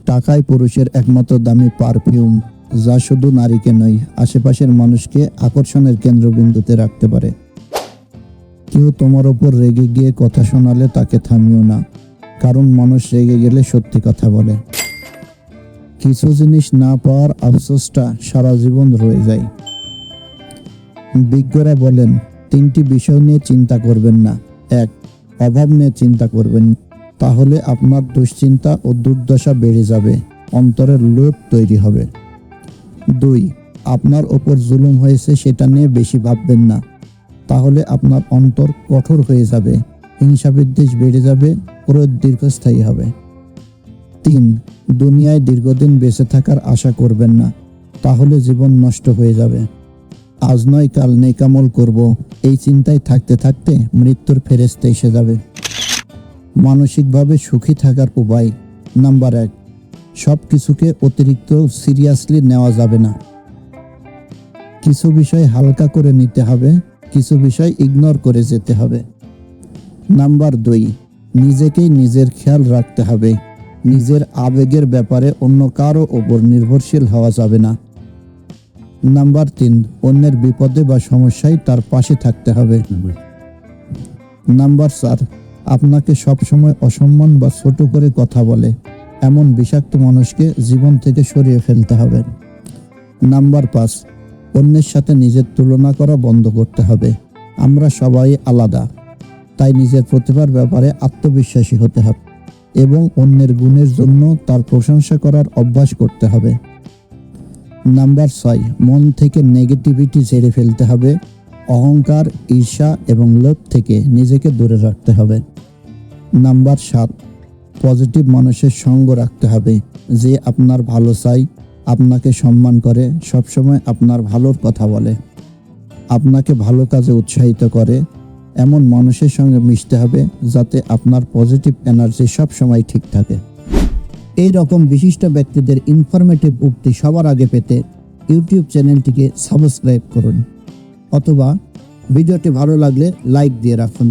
টাকাই পুরুষের একমাত্র দামি পারফিউম, যা শুধু নারীকে নয়, আশেপাশের মানুষকে আকর্ষণের কেন্দ্রবিন্দুতে রাখতে পারে। কেউ তোমার ওপর রেগে গিয়ে কথা শোনালে তাকে থামিও না, কারণ মানুষ রেগে গেলে সত্যি কথা বলে। কিছু জিনিস না পাওয়ার আফসোসটা সারা জীবন রয়ে যায়। বিজ্ঞরা বলেন, 3টি বিষয় নিয়ে চিন্তা করবেন না। 1. অভাব নিয়ে চিন্তা করবেন, তাহলে আপনার দুশ্চিন্তা ও দুর্দশা বেড়ে যাবে, অন্তরের লোভ তৈরি হবে। 2. আপনার ওপর জুলুম হয়েছে সেটা নিয়ে বেশি ভাববেন না, তাহলে আপনার অন্তর কঠোর হয়ে যাবে, হিংসা বিদ্বেষ বেড়ে যাবে, ক্রোধ দীর্ঘস্থায়ী হবে। 3. দুনিয়ায় দীর্ঘদিন বেঁচে থাকার আশা করবেন না, তাহলে জীবন নষ্ট হয়ে যাবে। আজ নয় কাল নেকামল করব, এই চিন্তায় থাকতে থাকতে মৃত্যুর ফেরেশতা এসে যাবে। মানসিকভাবে সুখী থাকার উপায়। নাম্বার 1, সব কিছুকে অতিরিক্ত সিরিয়াসলি নেওয়া যাবে না। কিছু বিষয় হালকা করে নিতে হবে, কিছু বিষয় ইগনোর করে যেতে হবে। নাম্বার 2, নিজেকেই নিজের খেয়াল রাখতে হবে। নিজের আবেগের ব্যাপারে অন্য কারো ওপর নির্ভরশীল হওয়া যাবে না। নাম্বার 3, অন্যের বিপদে বা সমস্যায় তার পাশে থাকতে হবে। নাম্বার 4, আপনাকে সবসময় অসম্মান বা ছোট করে কথা বলে এমন বিষাক্ত মানুষকে জীবন থেকে সরিয়ে ফেলতে হবে। নাম্বার 5, অন্যের সাথে নিজের তুলনা করা বন্ধ করতে হবে। আমরা সবাই আলাদা, তাই নিজের প্রতিভার ব্যাপারে আত্মবিশ্বাসী হতে হবে এবং অন্যের গুণের জন্য তার প্রশংসা করার অভ্যাস করতে হবে। নাম্বার 6, মন থেকে নেগেটিভিটি ঝেড়ে ফেলতে হবে। অহংকার, ঈর্ষা এবং লোভ থেকে নিজেকে দূরে রাখতে হবে। নাম্বার 7, পজিটিভ মানুষের সঙ্গ রাখতে হবে, যে আপনার ভালো চায়, আপনাকে সম্মান করে, সবসময় আপনার ভালোর কথা বলে, আপনাকে ভালো কাজে উৎসাহিত করে। এমন মানুষের সঙ্গে মিশতে হবে যাতে আপনার পজিটিভ এনার্জি সবসময় ঠিক থাকে। এই রকম বিশিষ্ট ব্যক্তিদের ইনফরমেটিভ উক্তি সবার আগে পেতে ইউটিউব চ্যানেলটিকে সাবস্ক্রাইব করুন, অথবা ভিডিওটি ভালো লাগলে লাইক দিয়ে রাখুন।